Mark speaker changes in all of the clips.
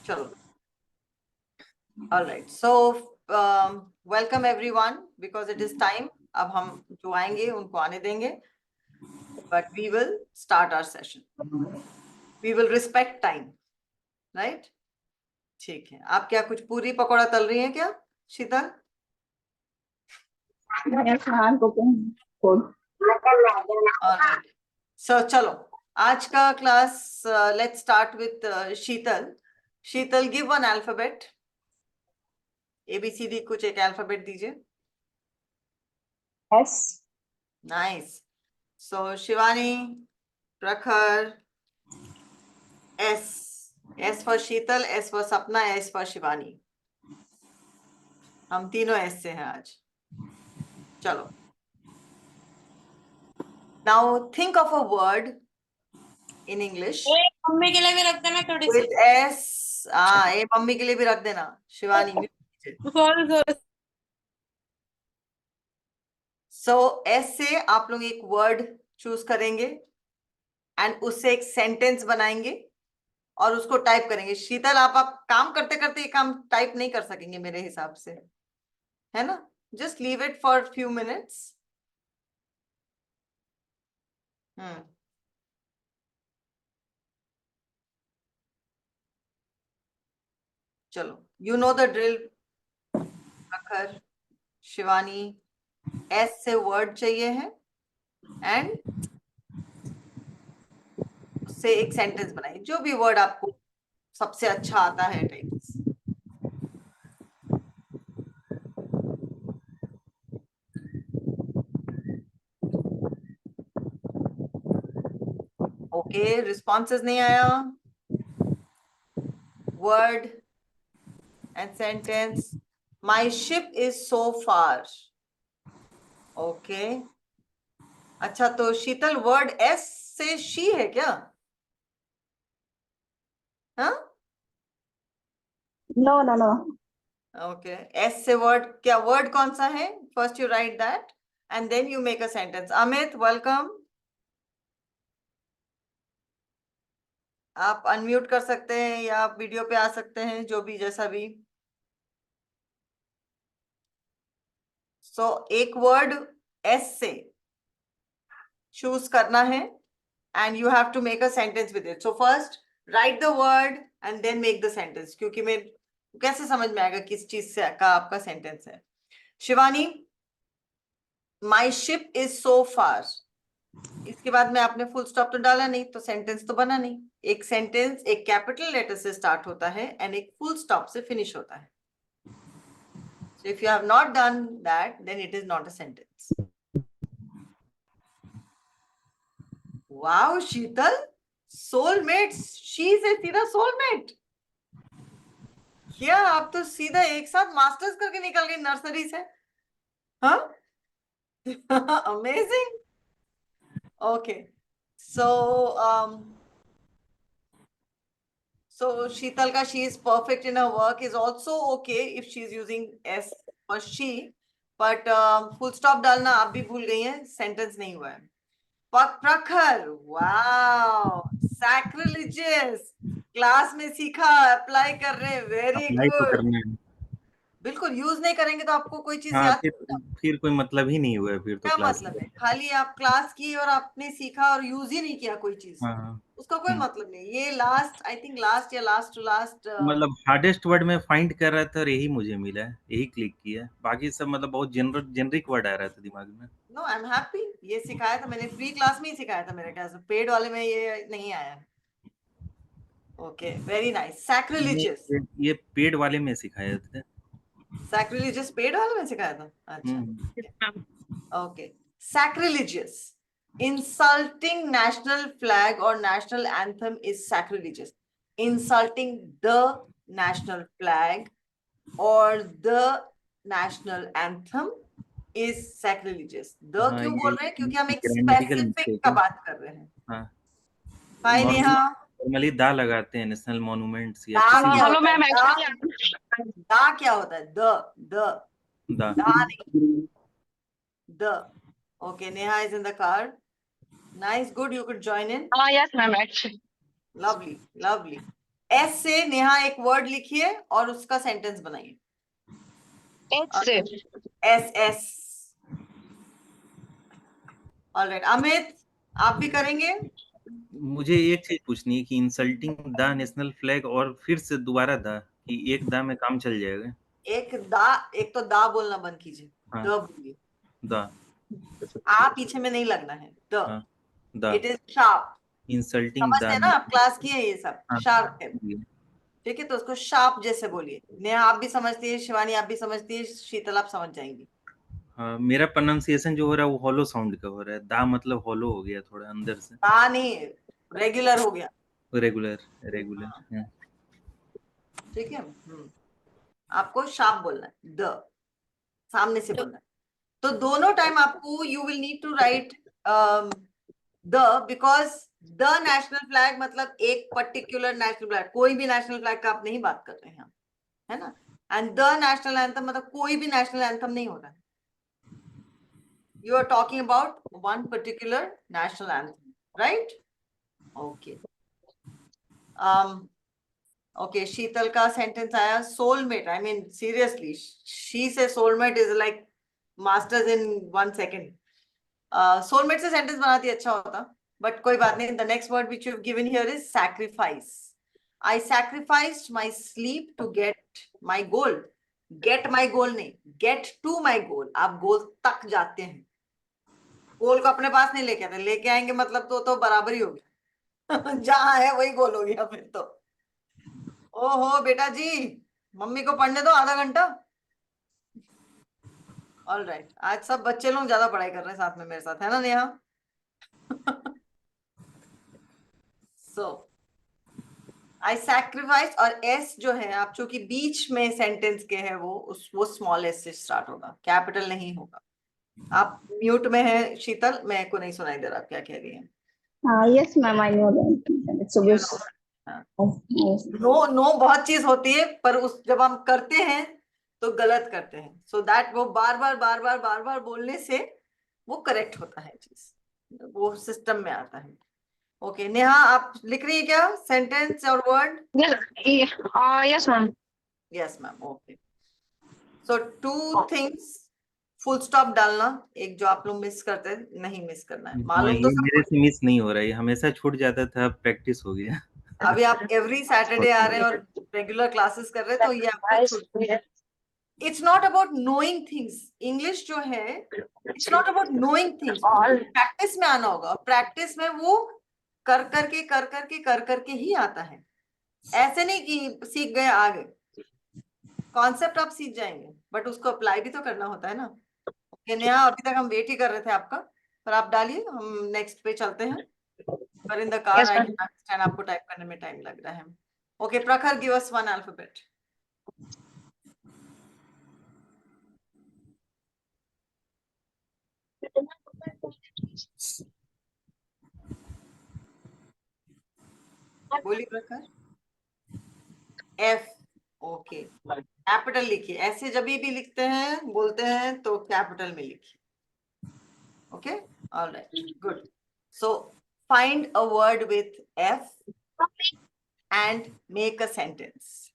Speaker 1: चलो, all right. So welcome everyone because it is time. अब हम जो आएंगे उनको आने देंगे, but we will start our session. We will respect time, right? ठीक है. आप क्या कुछ पूरी पकौड़ा तल रही हैं क्या, शीतल? All right. So चलो, आज का class let's start with Sheetal. Sheetal, give one alphabet. ABCD कुछ एक alphabet दीजिए.
Speaker 2: S.
Speaker 1: Nice. So Shivani, Prakhar, S. S for Sheetal, S for Sapna, S for Shivani. हम तीनों S से हैं आज. चलो. Now think of a word in English
Speaker 2: mummy के लिए भी रख देना थोड़ी सी.
Speaker 1: with S. ये मम्मी के लिए भी रख देना. शिवानी. So S से आप लोग एक वर्ड चूज करेंगे एंड उससे एक सेंटेंस बनाएंगे और उसको टाइप करेंगे. शीतल, आप काम करते करते ये काम टाइप नहीं कर सकेंगे मेरे हिसाब से, है ना? Just leave it for few minutes. चलो, यू नो द ड्रिल. प्रखर, शिवानी, एस से वर्ड चाहिए है एंड उससे एक सेंटेंस बनाइए, जो भी वर्ड आपको सबसे अच्छा आता है टाइप्स. ओके, रिस्पॉन्सेस नहीं आया. Word and sentence. My ship is so far. Okay, अच्छा, तो शीतल, वर्ड एस से शी है क्या? हाँ,
Speaker 2: no no no.
Speaker 1: Okay. S से वर्ड, क्या वर्ड कौन सा है? First you write that and then you make a sentence. Amit, welcome. आप अनम्यूट कर सकते हैं या आप वीडियो पे आ सकते हैं, जो भी, जैसा भी. सो एक वर्ड एस से चूज करना है and you have to make a sentence with it. So first write the word and then make the sentence, क्योंकि मैं कैसे समझ में आएगा किस चीज से का आपका सेंटेंस है. शिवानी, माई शिप इज सो फार. इसके बाद में आपने फुल स्टॉप तो डाला नहीं, तो सेंटेंस तो बना नहीं. एक सेंटेंस एक कैपिटल लेटर से स्टार्ट होता है एंड एक फुल स्टॉप से फिनिश होता है. So if you have not done that, then it is not a sentence. Wow, Sheetal, soulmates. She is a सीधा soulmate. क्या आप तो सीधा एक साथ मास्टर्स करके निकल गई नर्सरी से, हाँ? Amazing. Okay, so so Sheetal ka she is perfect in her work is also okay if she is using S or she, but full stop डालना आप भी भूल गई हैं, सेंटेंस नहीं हुआ है. प्रखर, वाओ, सैक्रिलिजियस. क्लास में सीखा, अप्लाई कर रहे हैं. वेरी
Speaker 3: अप्लाई तो
Speaker 1: गुड.
Speaker 3: करना है.
Speaker 1: बिल्कुल, यूज नहीं करेंगे तो आपको कोई चीज
Speaker 3: हाँ,
Speaker 1: याद नहीं.
Speaker 3: फिर कोई मतलब ही नहीं हुआ फिर तो
Speaker 1: क्या
Speaker 3: क्लास
Speaker 1: मतलब
Speaker 3: का.
Speaker 1: है? खाली आप क्लास की और आपने सीखा और यूज ही नहीं किया कोई चीज,
Speaker 3: हाँ,
Speaker 1: उसका कोई मतलब नहीं. ये लास्ट, आई थिंक लास्ट या लास्ट टू लास्ट.
Speaker 3: मतलब हार्डेस्ट वर्ड में फाइंड कर रहा था और यही मुझे मिला है, यही क्लिक किया. बाकी सब मतलब बहुत जेनरिक वर्ड आ रहा था दिमाग में.
Speaker 1: No, I am happy. ये सिखाया था मैंने फ्री क्लास में ही सिखाया था मेरे ख्याल से, पेड वाले में ये नहीं आया. Okay, very nice. सैक्रिलिजियस.
Speaker 3: ये पेड वाले में सिखाया था.
Speaker 1: सैक्रिलिजियस पेड वाले में सिखाया था. अच्छा, okay. Sacrilegious. Insulting national flag or national anthem is sacrilegious. Insulting the national flag or the national anthem is sacrilegious. The
Speaker 3: हाँ,
Speaker 1: क्यों बोल रहे हैं? क्योंकि हम एक
Speaker 3: ग्रामेटिकल
Speaker 1: स्पेसिफिक
Speaker 3: मिस्टेक
Speaker 1: का
Speaker 3: है.
Speaker 1: बात कर रहे हैं.
Speaker 3: हाँ,
Speaker 1: हाय नेहा.
Speaker 3: नॉर्मली दा लगाते हैं नेशनल मॉन्यूमेंट्स या
Speaker 1: दा
Speaker 3: किसी
Speaker 1: क्या
Speaker 2: हेलो
Speaker 1: होता है?
Speaker 2: मैम.
Speaker 1: दा क्या होता है? द
Speaker 3: दा.
Speaker 1: दा नहीं, the. Okay, Neha is in the car. Nice, good. You could join in.
Speaker 2: Yes ma'am. Actually
Speaker 1: Lovely, lovely. S से नेहा एक वर्ड लिखिए और उसका सेंटेंस बनाइए।
Speaker 2: H से
Speaker 1: एस एस। ऑलराइट, अमित आप भी करेंगे?
Speaker 3: मुझे एक चीज पूछनी है कि इंसल्टिंग द नेशनल फ्लैग और फिर से दोबारा द, कि एक द में काम चल जाएगा।
Speaker 1: एक तो दा बोलना बंद कीजिए,
Speaker 3: हाँ।
Speaker 1: द बोलिए।
Speaker 3: द।
Speaker 1: आ पीछे में नहीं लगना है, द।
Speaker 3: हाँ। The.
Speaker 1: It is sharp.
Speaker 3: Insulting
Speaker 1: समझते हैं ना,
Speaker 3: द।
Speaker 1: आप क्लास की है ये सब,
Speaker 3: हाँ।
Speaker 1: शार्प है। ठीक है, तो उसको शार्प जैसे बोलिए। नेहा आप भी समझती है, शिवानी आप भी समझती है, शीतल आप समझ जाएंगी।
Speaker 3: हाँ, मेरा प्रोनाउंसिएशन जो हो रहा है वो हॉलो साउंड का हो रहा है। दा मतलब हॉलो हो गया थोड़ा अंदर से।
Speaker 1: दा नहीं, रेगुलर हो गया।
Speaker 3: रेगुलर। रेगुलर। हाँ।
Speaker 1: ठीक है। आपको शार्प बोलना है, द सामने से बोलना है। तो दोनों टाइम आपको you will need to write the, because the national flag मतलब एक पर्टिकुलर नेशनल फ्लैग, कोई भी नेशनल फ्लैग का आप नहीं बात कर रहे हैं यहाँ, है ना। एंड द नेशनल एंथम मतलब कोई भी नेशनल एंथम नहीं हो रहा है। You are talking about one particular national anthem, right? Okay. Okay, Sheetal का सेंटेंस आया, soulmate. I mean seriously, she say soulmate is like masters in 1 second. Soulmate से सेंटेंस बनाती अच्छा होता, बट कोई बात नहीं। The next word which you given here is sacrifice. I sacrificed my sleep to get my goal. Get my goal नहीं, get to my गोल। आप गोल तक जाते हैं, गोल को अपने पास नहीं लेके आते। लेके आएंगे मतलब तो बराबर ही हो गया। जहां है वही गोल हो गया फिर तो। ओहो बेटा जी, मम्मी को पढ़ने दो आधा घंटा। ऑल राइट, आज सब बच्चे लोग ज्यादा पढ़ाई कर रहे हैं साथ में मेरे साथ, है ना नेहा? सो आई सैक्रिफाइस, और एस जो है आप चूंकि बीच में सेंटेंस के है, वो स्मॉल एस से स्टार्ट होगा, कैपिटल नहीं होगा। आप म्यूट में है शीतल, मैं को नहीं सुनाई दे रहा आप क्या कह रही हैं।
Speaker 4: Yes, ma'am, I know that. It's a
Speaker 1: You
Speaker 4: wish.
Speaker 1: know, हाँ।
Speaker 4: Yes.
Speaker 1: नो नो बहुत चीज होती है, पर उस जब हम करते हैं तो गलत करते हैं। सो दैट वो बार बार बोलने से वो करेक्ट होता है, चीज वो सिस्टम में आता है। ओके नेहा, आप लिख रही है क्या सेंटेंस और word?
Speaker 2: yes ma'am.
Speaker 1: Yes ma'am, okay. So two things, full stop डालना, एक जो आप लोग मिस करते हैं, नहीं मिस करना है।
Speaker 3: हाँ,
Speaker 1: मालूम तो
Speaker 3: ये
Speaker 1: सब
Speaker 3: मेरे से मिस नहीं हो रहा है, ये हमेशा छूट जाता था, अब प्रैक्टिस हो गया।
Speaker 1: अभी आप एवरी सैटरडे आ रहे हैं और रेगुलर क्लासेस कर रहे हैं, तो ये आपका छूट। It's not about knowing things. English जो है, it's not about knowing things. Practice में आना होगा, और प्रैक्टिस में वो कर करके ही आता है। ऐसे नहीं कि सीख गए आ गए। कॉन्सेप्ट आप सीख जाएंगे, बट उसको अप्लाई भी तो करना होता है ना। ओके नेहा, अभी तक हम वेट ही कर रहे थे आपका, पर आप डालिए, हम नेक्स्ट पे चलते हैं। पर in the car
Speaker 2: Yes
Speaker 1: I
Speaker 2: ma'am.
Speaker 1: Can understand, आपको टाइप करने में टाइम लग रहा है। ओके प्रखर, गिव अस वन अल्फाबेट। बोलिए प्रखर। एफ। ओके, कैपिटल लिखिए। ऐसे जब भी लिखते हैं बोलते हैं तो कैपिटल में लिखिए। Okay, alright, good. So find a word with F and make a sentence.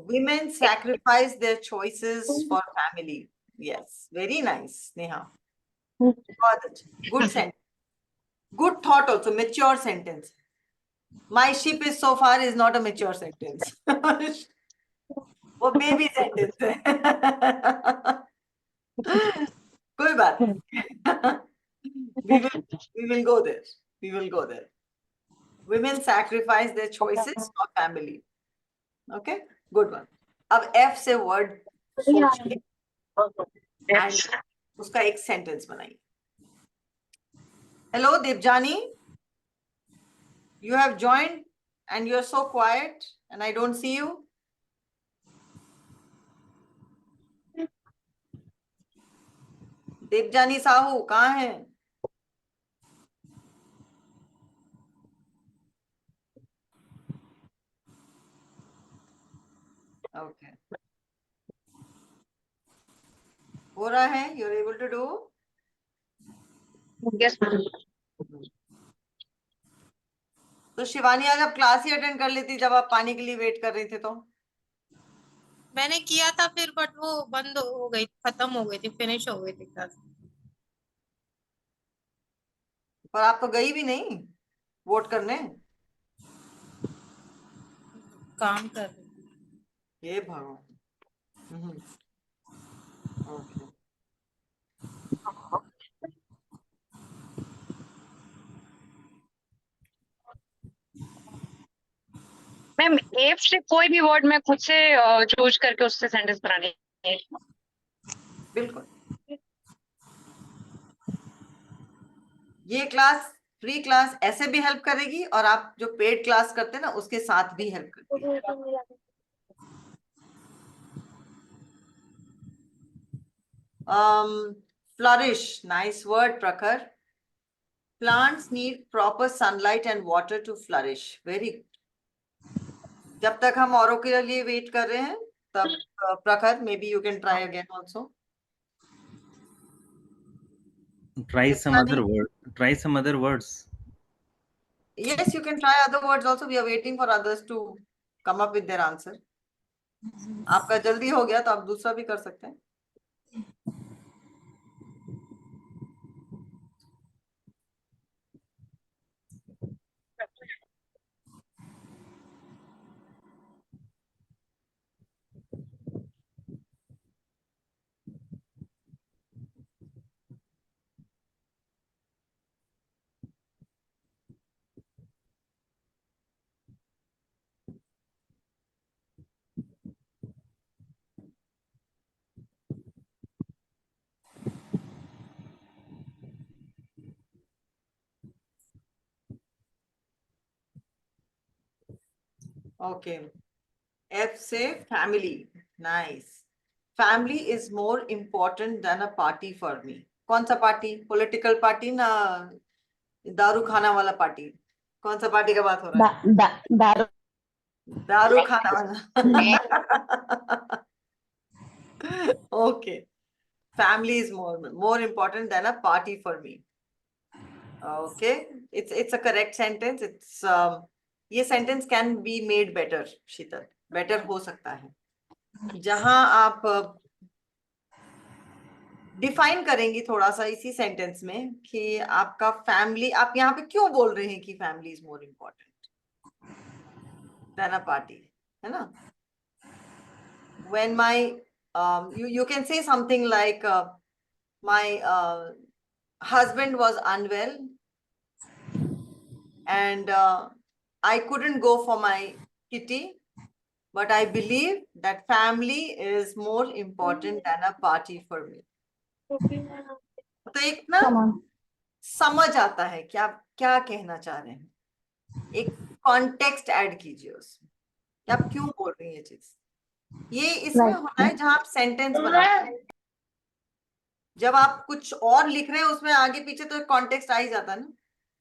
Speaker 1: Women sacrifice their choices for family. Yes, very nice, Neha. Good sentence. Good thought also. Mature sentence. My ship is so far is not a mature sentence. वो baby sentence है. कोई बात नहीं. we will go there. We will go there. Women sacrifice their choices for family. Okay, good one. अब F से word सोचिए and उसका एक सेंटेंस बनाइए. Hello, Debjani. You have joined and you're so quiet and I don't see you. Debjani Sahu, कहाँ है? Okay. हो रहा है, you're able to do.
Speaker 2: Yes, ma'am.
Speaker 1: तो शिवानी आज आप क्लास ही अटेंड कर लेती जब आप पानी के लिए वेट कर रही थी तो।
Speaker 5: मैंने किया था फिर बट वो बंद हो गई, खत्म हो गई थी, फिनिश हो गई थी क्लास।
Speaker 1: पर आप तो गई भी नहीं वोट करने।
Speaker 5: काम कर रही थी।
Speaker 1: हे भगवान। ओके।
Speaker 2: मैम एफ से कोई भी वर्ड मैं खुद से चूज करके उससे सेंटेंस बनानी है।
Speaker 1: बिल्कुल। ये क्लास फ्री क्लास ऐसे भी हेल्प करेगी और आप जो पेड क्लास करते हैं ना उसके साथ भी हेल्प करेगी। Flourish, nice word, Prakhar. Plants need proper sunlight and water to flourish. Very good. जब तक हम औरों के लिए वेट कर रहे हैं तब प्रखर maybe you can try again also.
Speaker 3: Try some other word. Try some other words.
Speaker 1: Yes, you can try other words also. We are waiting for others to come up with their answer. आपका जल्दी हो गया तो आप दूसरा भी कर सकते हैं. Okay. F say family. Nice. Family is more important than a party for me. कौन सा पार्टी? पॉलिटिकल पार्टी ना दारू खाना वाला पार्टी? कौन सा पार्टी का बात हो रहा है?
Speaker 4: दारू
Speaker 1: दारू खाना वाला. Okay. Family is more important than a party for me. Okay. It's a correct sentence. It's ये sentence can be made better, Sheetal. Better हो सकता है. जहां आप डिफाइन करेंगी थोड़ा सा इसी सेंटेंस में कि आपका फैमिली, आप यहाँ पे क्यों बोल रहे हैं कि family is more important then a party, है ना? When my you can say something like my husband was unwell and I couldn't go for my kitty, but I believe that family is more important than a party for me. तो एक ना समझ आता है कि आप क्या कहना चाह रहे हैं. एक कॉन्टेक्स्ट ऐड कीजिए उसमें कि आप क्यों बोल रही हैं ये चीज. ये इसमें होता है जहां आप सेंटेंस बनाते हैं. जब आप कुछ और लिख रहे हैं उसमें आगे पीछे तो कॉन्टेक्स्ट आ ही जाता है ना.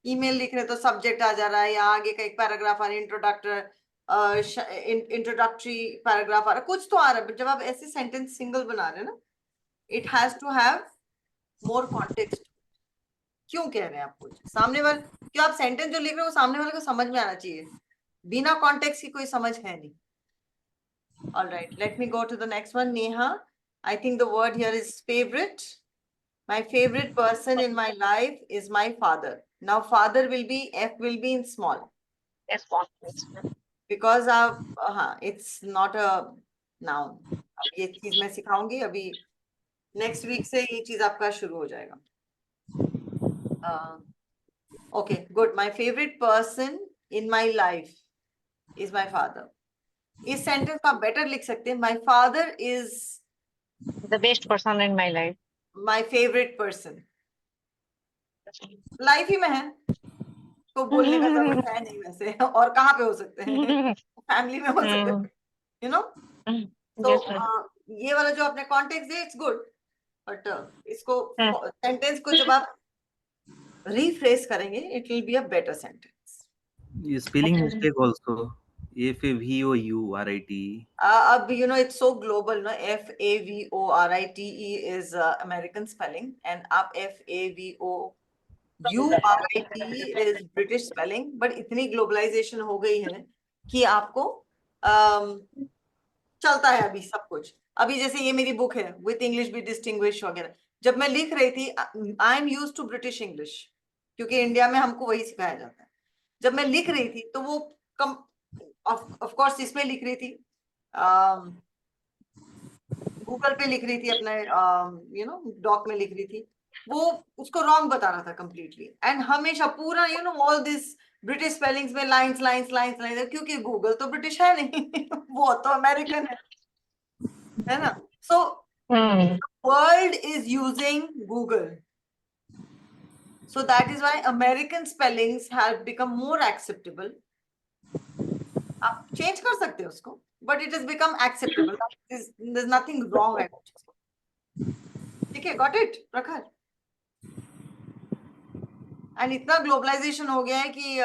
Speaker 1: ईमेल लिख रहे हैं तो सब्जेक्ट आ जा रहा है या आगे का एक पैराग्राफ आ रहा है, इंट्रोडक्टरी पैराग्राफ आ रहा है, कुछ तो आ रहा है. जब आप ऐसे सेंटेंस सिंगल बना रहे हैं ना, it has to have more context. क्यों कह रहे हैं आप कुछ सामने वाले, क्यों आप सेंटेंस जो लिख रहे हो वो सामने वाले को समझ में आना चाहिए. बिना कॉन्टेक्स्ट की कोई समझ है नहीं. All right, let me go to the next one. Neha, I think the word here is favorite. My favorite person in my life is my father. Now father will be, F will be in small
Speaker 2: Yes, ma'am.
Speaker 1: because it's not a noun. अब ये चीज मैं सिखाऊंगी अभी. Next week से ये चीज आपका शुरू हो जाएगा. Okay, good. My favorite person in my life is my father. इस सेंटेंस को आप बेटर लिख सकते हैं. My father is
Speaker 2: The best person in my life.
Speaker 1: my favorite person. Life ही में है तो बोलने का जरूरत है नहीं वैसे. और कहाँ पे हो सकते हैं? फैमिली में हो सकते हैं, यू नो. तो
Speaker 2: Yes, ma'am.
Speaker 1: ये वाला जो आपने कॉन्टेक्स्ट दिया इट्स गुड, बट इसको सेंटेंस को जब आप रीफ्रेस करेंगे it will be a better sentence.
Speaker 3: Spelling mistake also. FAVOURIT.
Speaker 1: अब you know it's so global, no? FAVORITE is American spelling and आप FAVOURITE URIT is British spelling, but इतनी globalisation हो गई है कि आपको चलता है अभी सब कुछ। अभी जैसे ये मेरी बुक है विथ इंग्लिश बी डिस्टिंग्विश वगैरह, जब मैं लिख रही थी I am use to British English, क्योंकि इंडिया में हमको वही सिखाया जाता है। जब मैं लिख रही थी तो वो कम ऑफ कोर्स इसमें लिख रही थी, गूगल पे लिख रही थी, अपने डॉक में लिख रही थी, वो उसको रॉन्ग बता रहा था कंप्लीटली। एंड हमेशा पूरा ऑल दिस ब्रिटिश स्पेलिंग्स में लाइंस लाइंस लाइंस लाइंस, क्योंकि गूगल तो ब्रिटिश है नहीं वो तो अमेरिकन है ना। So world is using Google, so that is why American spellings have become more acceptable. आप चेंज कर सकते हो उसको, but it has become acceptable. There's nothing wrong at it. ठीक है, got it प्रखर? एंड इतना ग्लोबलाइजेशन हो गया है कि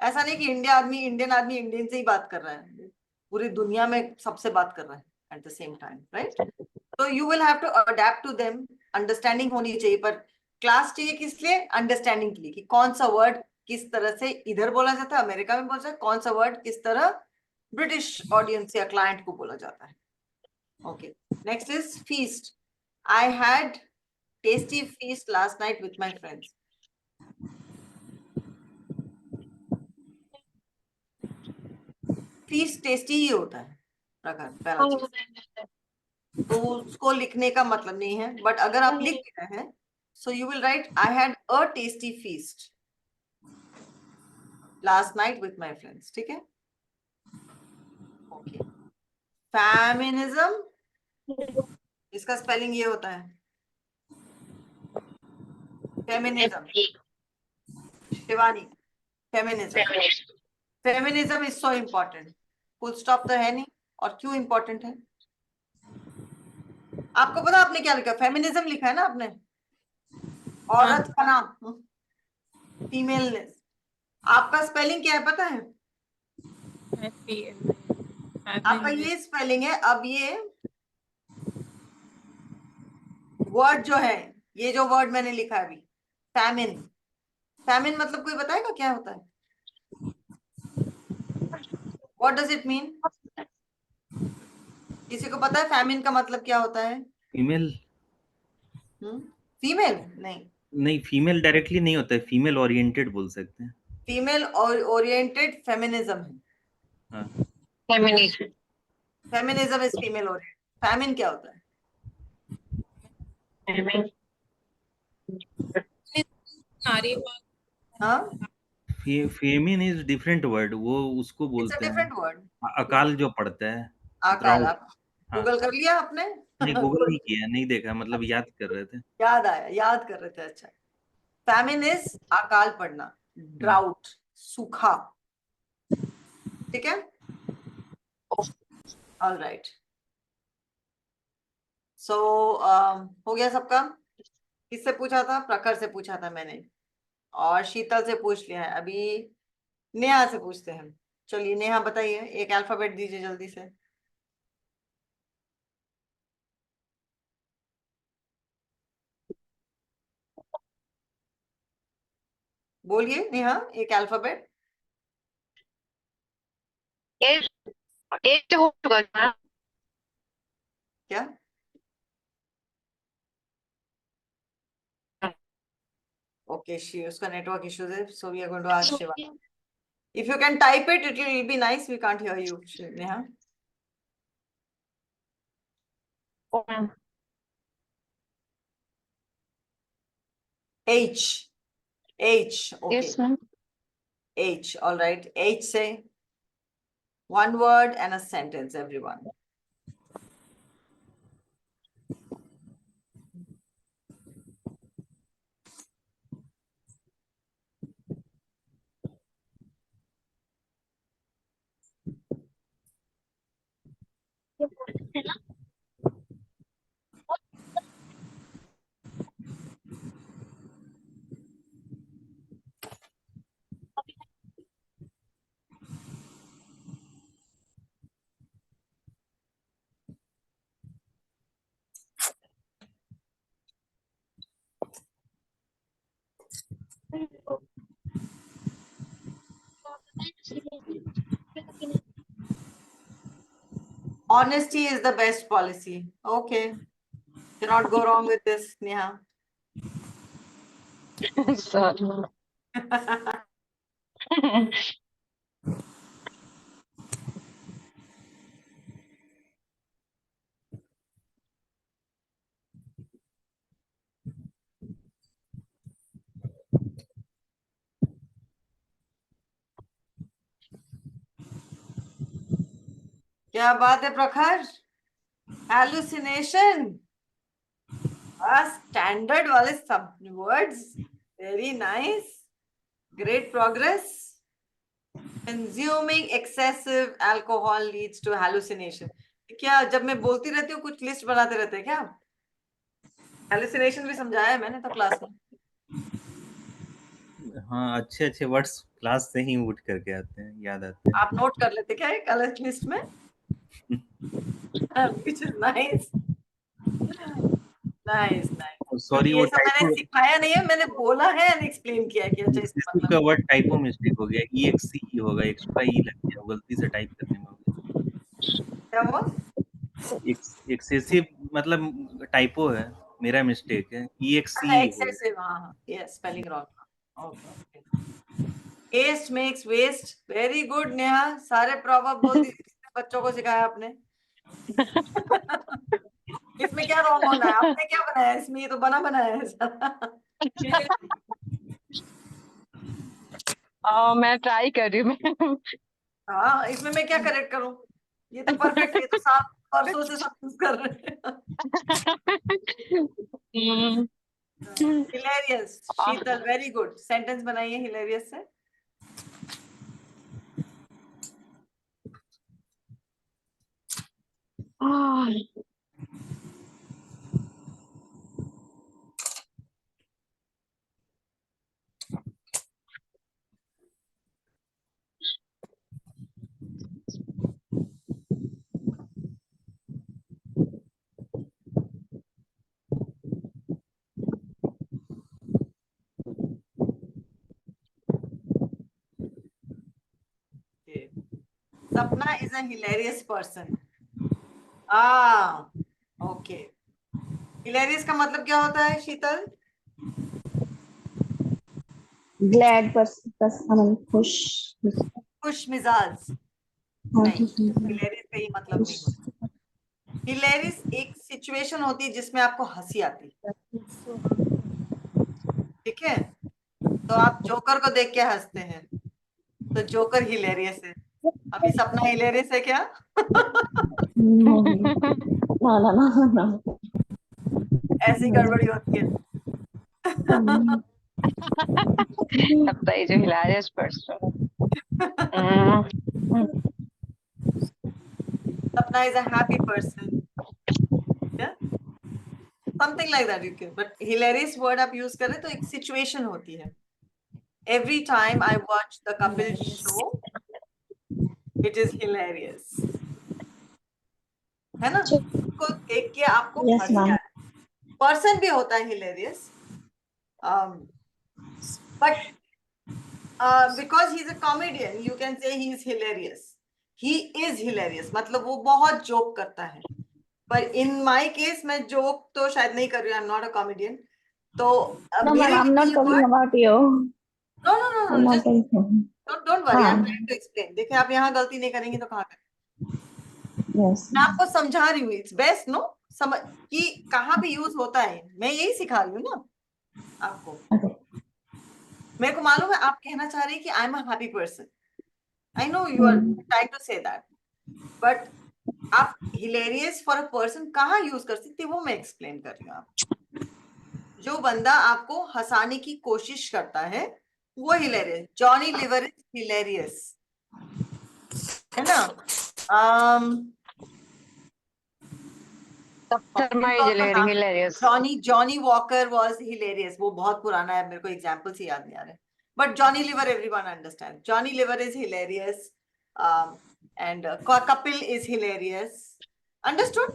Speaker 1: ऐसा नहीं कि इंडियन आदमी इंडियन से ही बात कर रहा है, पूरी दुनिया में सबसे बात कर रहा है at the same time, right? तो you will have to adapt to them. Understanding होनी चाहिए, पर क्लास चाहिए किस लिए? अंडरस्टैंडिंग के लिए, कि कौन सा वर्ड किस तरह से इधर बोला जाता है, अमेरिका में बोला जाता है, कौन सा वर्ड किस तरह ब्रिटिश ऑडियंस या क्लाइंट को बोला जाता है। Okay, next is feast. I had tasty feast last night with my friends. Feast tasty ही होता है प्रकार, पहला चीज तो उसको लिखने का मतलब नहीं है, बट अगर आप लिख भी रहे हैं so you will right I had a tasty feast last night with my friends. ठीक है, ओके। फेमिनिज्म, इसका स्पेलिंग ये होता है feminism. Shivani, feminism, feminism is so important. Full stop तो है नहीं, और क्यों इम्पोर्टेंट है आपको पता? आपने क्या लिखा? फेमिनिज्म लिखा है ना आपने, औरत का नाम फीमेलनेस। आपका स्पेलिंग क्या है पता है? आपका ये स्पेलिंग है। अब ये वर्ड जो है, ये जो वर्ड मैंने लिखा है अभी, फैमिन, फैमिन मतलब कोई बताएगा क्या होता है? What does it mean? किसी को पता है फैमिन का मतलब क्या होता है?
Speaker 3: फीमेल
Speaker 1: फीमेल नहीं,
Speaker 3: नहीं, फीमेल डायरेक्टली नहीं होता है, फीमेल ओरिएंटेड बोल सकते हैं।
Speaker 1: फीमेल ओरिएंटेड फेमिनिज्म है।
Speaker 3: हाँ,
Speaker 1: feminism is female oriented. Famine क्या होता है? हाँ,
Speaker 3: फेमिन इज डिफरेंट वर्ड, वो उसको
Speaker 1: इट्स अ
Speaker 3: बोलते हैं
Speaker 1: डिफरेंट वर्ड।
Speaker 3: अकाल जो पड़ता है,
Speaker 1: आकाल,
Speaker 3: ड्राउट।
Speaker 1: आप
Speaker 3: हाँ,
Speaker 1: गूगल कर लिया आपने?
Speaker 3: नहीं गूगल नहीं किया, नहीं देखा, मतलब याद कर रहे थे।
Speaker 1: याद आया, याद कर रहे थे, अच्छा। फैमिन इज अकाल पड़ना, ड्राउट, सूखा। ठीक है, ऑल राइट। सो हो गया सबका? किससे पूछा था? प्रखर से पूछा था मैंने, और शीतल से पूछ लिया है। अभी नेहा से पूछते हैं। चलिए नेहा बताइए, एक अल्फाबेट दीजिए जल्दी से। बोलिए नेहा, एक अल्फाबेट।
Speaker 2: हो चुका था।
Speaker 1: क्या? ओके, उसका नेटवर्क इश्यूज है, so we are going to ask Shiva. If you can type it, it will be nice. We can't hear you Neha. H, H, okay.
Speaker 2: Yes, ma'am.
Speaker 1: H, all right. H say one word and a sentence, everyone. Honesty is the best policy. Okay. Cannot go wrong with this, Neha.
Speaker 2: Sorry.
Speaker 1: क्या बात है प्रखर? Hallucination. Standard वाले सब words. Very nice. Great progress. Consuming excessive alcohol leads to hallucination. क्या जब मैं बोलती रहती हूँ कुछ लिस्ट बनाते रहते हैं क्या? Hallucination भी समझाया है मैंने तो क्लास में.
Speaker 3: हाँ, अच्छे अच्छे वर्ड्स क्लास से ही उठ करके आते हैं, याद आते हैं।
Speaker 1: आप नोट कर लेते क्या एक अलग लिस्ट में? Which is nice. Nice, nice.
Speaker 3: Sorry,
Speaker 1: ये
Speaker 3: वो
Speaker 1: सब मैंने सिखाया नहीं है, मैंने बोला है और एक्सप्लेन किया कि अच्छा इसका
Speaker 3: का
Speaker 1: मतलब
Speaker 3: वर्ड टाइपो मिस्टेक हो गया, EXE होगा, एक्स्ट्रा ई लग गया, वो गलती से टाइप करने में हो
Speaker 1: क्या हुआ?
Speaker 3: गया। एक्सेसिव मतलब टाइपो है, मेरा मिस्टेक है, EXE होगा।
Speaker 1: एक्सेसिव, हाँ, yes, spelling wrong. Okay. Haste makes waste. Very good, Neha. सारे प्रॉवर्ब बोल दिए, बच्चों को सिखाया आपने. इसमें क्या रॉन्ग होना है? आपने क्या बनाया इसमें? ये तो बना बनाया है सारा.
Speaker 2: मैं ट्राई कर रही हूँ.
Speaker 1: हाँ, इसमें मैं क्या करेक्ट करूं? ये तो परफेक्ट. ये तो सात परसों से सब यूज कर रहे हैं. हिलेरियस. शीतल, वेरी गुड. सेंटेंस बनाइए हिलेरियस से. Okay. Sapna is a hilarious person. Okay. Hilarious का मतलब क्या होता है शीतल?
Speaker 4: Glad person, खुश.
Speaker 1: खुश मिजाज. नहीं, hilarious का ये मतलब नहीं होता. Hilarious एक सिचुएशन होती है जिसमें आपको हंसी आती है. ठीक है? तो आप जोकर को देख के हंसते हैं, तो जोकर हिलेरियस है. अभी सपना हिलेरियस है क्या?
Speaker 4: ना.
Speaker 1: ऐसी गड़बड़ी होती है.
Speaker 2: लगता है जो hilarious person.
Speaker 1: Sapna is a happy person. Yeah? Something like that you can. But hilarious word आप use करें तो एक situation होती है. Every time I watch the Kapil show, it is hilarious. है ना? उसको देख के आपको
Speaker 4: Yes,
Speaker 1: हंसी
Speaker 4: ma'am.
Speaker 1: आए. Person भी होता है hilarious. But because he's a comedian, you can say he is hilarious. He is hilarious. मतलब वो बहुत जोक करता है. पर in my case मैं जोक तो शायद नहीं कर रही हूँ. I'm not a comedian. तो
Speaker 4: No,
Speaker 1: मेरे
Speaker 4: ma'am, I'm
Speaker 1: लिए
Speaker 4: not
Speaker 1: ये
Speaker 4: talking
Speaker 1: word.
Speaker 4: about you.
Speaker 1: No.
Speaker 4: I'm not
Speaker 1: Just
Speaker 4: talking.
Speaker 1: don't worry. I'm
Speaker 4: हाँ.
Speaker 1: trying to explain. देखिए आप यहाँ गलती नहीं करेंगे तो कहाँ करेंगे?
Speaker 4: Yes.
Speaker 1: मैं आपको समझा रही हूँ. It's best, no? समझ कि कहाँ पे यूज होता है. मैं यही सिखा रही हूँ ना आपको.
Speaker 4: Okay.
Speaker 1: मेरे को मालूम है आप कहना चाह रही हैं कि I am a happy person. I know you are trying to say that, but आप हिलेरियस फॉर अ पर्सन कहाँ यूज कर सकती है वो मैं एक्सप्लेन कर रही हूँ. आप जो बंदा आपको हंसाने की कोशिश करता है वो hilarious. Johnny liver is hilarious, है ना?
Speaker 2: Hilarious.
Speaker 1: Johnny walker was hilarious. वो बहुत पुराना है, मेरे को एग्जांपल से याद नहीं आ रहे. But Johnny liver everyone understand. Johnny liver is hilarious and Kapil is hilarious. Understood?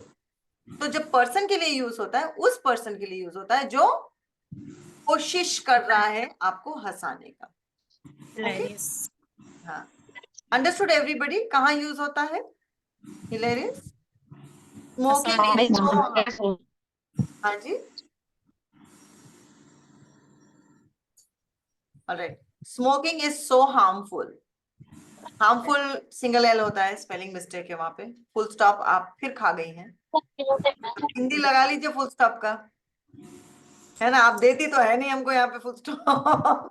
Speaker 1: तो जब पर्सन के लिए यूज होता है, उस पर्सन के लिए यूज होता है जो कोशिश कर रहा है आपको हंसाने का।
Speaker 5: Hilarious.
Speaker 1: हाँ, अंडरस्टूड एवरीबडी? कहाँ यूज होता है हिलेरियस? स्मोकिंग
Speaker 5: हंसाने
Speaker 1: इज
Speaker 5: का।
Speaker 1: सो, हाँ जी, alright. Smoking is so harmful. Harmful single L होता है, स्पेलिंग मिस्टेक है वहां पे, फुल स्टॉप आप फिर खा गई हैं। हिंदी लगा लीजिए फुल स्टॉप का, है ना? आप देती तो है नहीं हमको यहाँ पे full stop.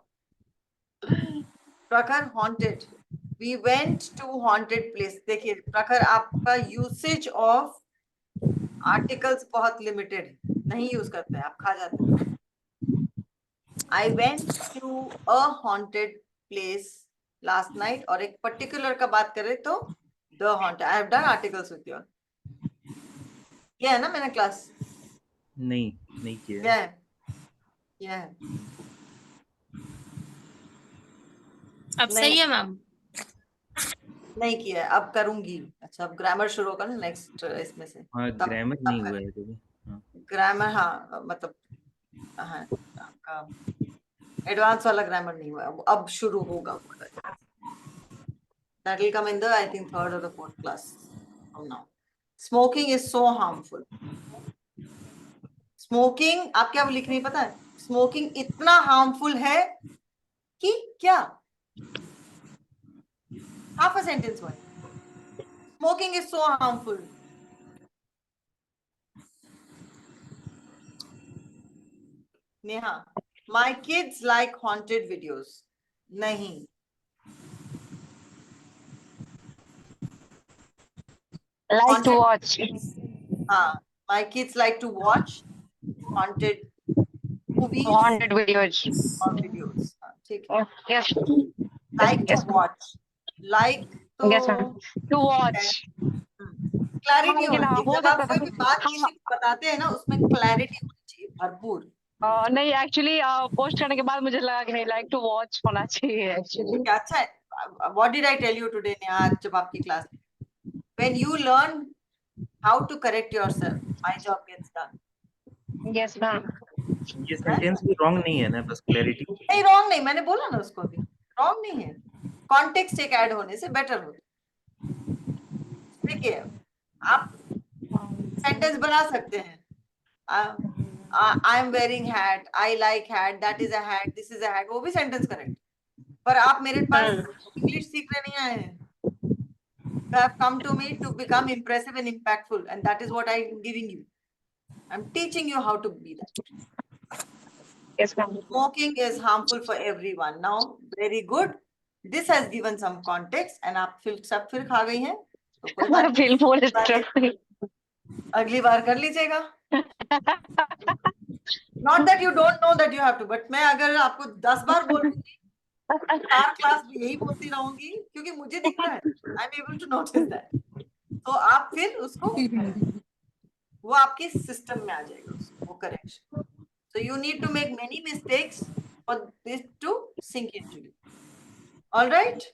Speaker 1: Prakhar haunted, we went to haunted place. देखिए प्रखर, आपका यूसेज ऑफ आर्टिकल्स बहुत लिमिटेड है, नहीं यूज करते हैं आप, खा जाते हैं। I went to a haunted place last night, और एक पर्टिकुलर का बात करें तो the haunted. I have done articles with you, ये है ना मैंने क्लास,
Speaker 3: नहीं किया
Speaker 1: ये
Speaker 3: है।
Speaker 1: है, ये है।
Speaker 5: अब
Speaker 1: नहीं,
Speaker 5: सही है मैम?
Speaker 1: नहीं किया है, अब करूंगी। अच्छा, अब ग्रामर शुरू होगा ना नेक्स्ट इसमें से,
Speaker 3: हाँ,
Speaker 1: तब
Speaker 3: ग्रामर नहीं हुआ है कभी। हाँ,
Speaker 1: ग्रामर, हाँ मतलब, हाँ आपका एडवांस वाला ग्रामर नहीं हुआ, अब शुरू होगा। That will come in the, I think, third or the fourth class from now. Smoking is so harmful. Smoking, आप क्या लिख रही पता है? Smoking इतना harmful है कि क्या? Half a sentence one. Smoking is so harmful. Neha, my kids like haunted videos. नहीं,
Speaker 2: Like to
Speaker 1: haunted,
Speaker 2: watch.
Speaker 1: हाँ, my kids like to watch haunted movies
Speaker 2: Haunted videos.
Speaker 1: or videos. हाँ, ठीक है।
Speaker 2: Yes.
Speaker 1: Like to
Speaker 2: Yes, ma'am.
Speaker 1: watch, like तो
Speaker 2: Yes, ma'am. To watch.
Speaker 1: Clarity
Speaker 2: लेकिन
Speaker 1: होनी चाहिए,
Speaker 2: हो
Speaker 1: जब आप
Speaker 2: सकता
Speaker 1: कोई भी बात
Speaker 2: था।
Speaker 1: किसी को बताते हैं ना, उसमें क्लैरिटी होनी चाहिए भरपूर।
Speaker 2: नहीं, एक्चुअली पोस्ट करने के बाद मुझे लगा कि नहीं, लाइक टू वॉच होना चाहिए एक्चुअली।
Speaker 1: क्या अच्छा है। What did I tell you today Neha, जब आपकी क्लास में, when you learn how to correct yourself, my job gets done.
Speaker 2: Yes ma'am.
Speaker 3: ये सेंटेंस भी रॉन्ग नहीं है ना, बस क्लैरिटी।
Speaker 1: नहीं, रॉन्ग नहीं, मैंने बोला ना उसको भी, रॉन्ग नहीं है, कॉन्टेक्स्ट एक ऐड होने से बेटर होता। देखिए, आप सेंटेंस बना सकते हैं, I am wearing hat, I like hat, that is a hat, this is a hat, वो भी सेंटेंस करेक्ट। पर आप मेरे पास इंग्लिश सीखने नहीं आए हैं। You have come to me to become impressive and impactful, and that is what I'm giving you. I'm teaching you how to be that.
Speaker 2: Yes ma'am.
Speaker 1: Smoking is harmful for everyone. Now, very good. This has given some context, and आप फिर खा गई हैं, तो कोई बात
Speaker 2: feel full
Speaker 1: नहीं, अगली बार कर लीजिएगा। Not that you don't know that you have to, but मैं अगर आपको 10 बार बोलूंगी, 4 क्लास भी यही बोलती रहूंगी, क्योंकि मुझे दिखता है, I am able to notice that. तो आप फिर उसको, वो आपके सिस्टम में आ जाएगा, वो correction. So you need to make many mistakes for this to sink into you. All right?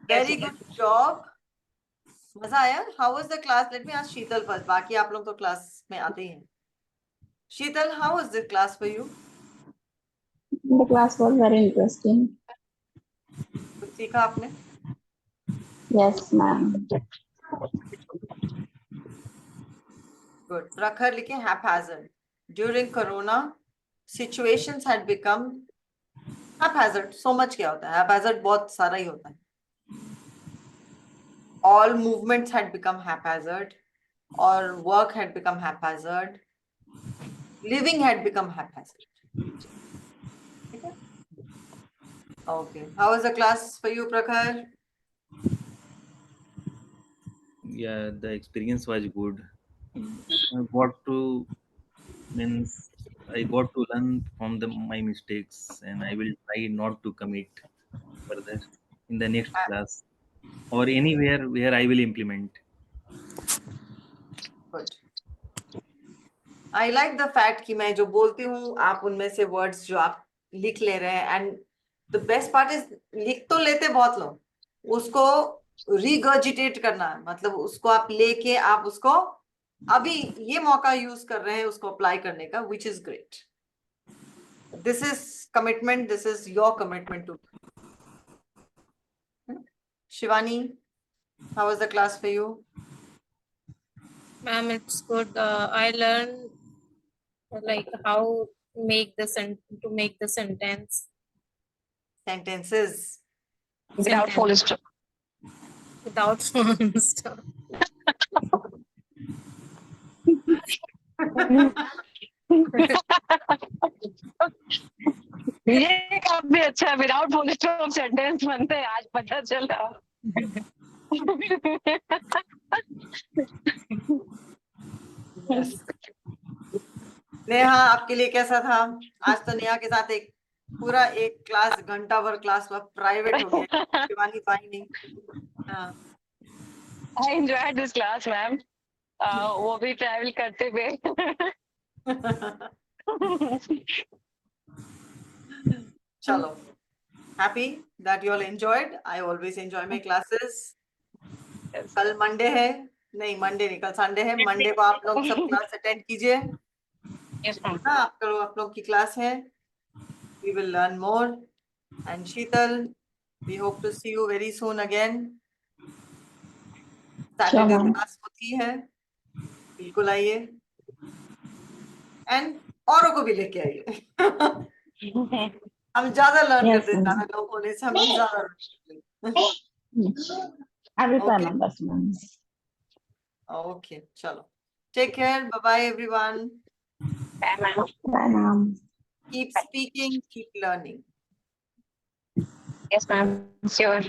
Speaker 1: Very good job. मजा आया? How was the class? Let me ask Sheetal first. बाकी आप लोग तो क्लास में आते ही हैं। शीतल, how was the class for you?
Speaker 4: The class was very interesting.
Speaker 1: कुछ सीखा आपने?
Speaker 4: Yes, ma'am.
Speaker 1: Good. प्रखर लिखे haphazard. During Corona, situations had become haphazard. So much क्या होता है? Haphazard बहुत सारा ही होता है. All movements had become haphazard, or work had become haphazard, living had become haphazard. Okay. How was the class for you, Prakhar?
Speaker 3: Yeah, the experience was good. I got to learn from my mistakes, and I will try not to commit further in the next class or anywhere where I will implement.
Speaker 1: Good. I like the fact कि मैं जो बोलती हूँ, आप उनमें से words जो आप लिख ले रहे हैं, and the best part is लिख तो लेते बहुत लोग, उसको regurgitate करना, मतलब उसको आप लेके आप उसको अभी ये मौका यूज कर रहे हैं उसको अप्लाई करने का, which is great. This is commitment. This is your commitment to. Shivani, how was the class for you?
Speaker 5: Ma'am, it's good. I learned like how make the to make the sentence
Speaker 1: Sentences.
Speaker 2: Without full stop.
Speaker 5: without full stop.
Speaker 2: ये काफी अच्छा है, without full stop sentence बनते हैं, आज पता चला।
Speaker 1: Yes. Neha, आपके लिए कैसा था? आज तो नेहा के साथ एक पूरा एक क्लास घंटा भर क्लास प्राइवेट हो गया। शिवानी तो आई नहीं। हाँ।
Speaker 2: I enjoyed this class, ma'am. वो भी ट्रैवल करते हुए।
Speaker 1: चलो, happy that you all enjoyed. I always enjoy my classes. कल मंडे है, नहीं मंडे नहीं, कल संडे है। मंडे को आप लोग सब क्लास अटेंड कीजिए।
Speaker 2: Yes, ma'am.
Speaker 1: हाँ, आप लोग की क्लास है। We will learn more. And Sheetal, we hope to see you very soon again. Saturday
Speaker 4: ma'am.
Speaker 1: Class होती है, बिल्कुल आइए। एंड औरों को भी लेके आइए। हम ज्यादा लर्न
Speaker 4: Yes,
Speaker 1: करते हैं,
Speaker 4: ma'am.
Speaker 1: ज्यादा लोग होने से हम ज्यादा learn करते हैं।
Speaker 4: I will try
Speaker 1: Okay.
Speaker 4: my best, ma'am.
Speaker 1: Okay, chalo. Take care. Bye bye, everyone.
Speaker 2: Bye, ma'am.
Speaker 4: Bye, ma'am.
Speaker 1: Keep speaking, keep learning.
Speaker 2: Yes, ma'am. Sure.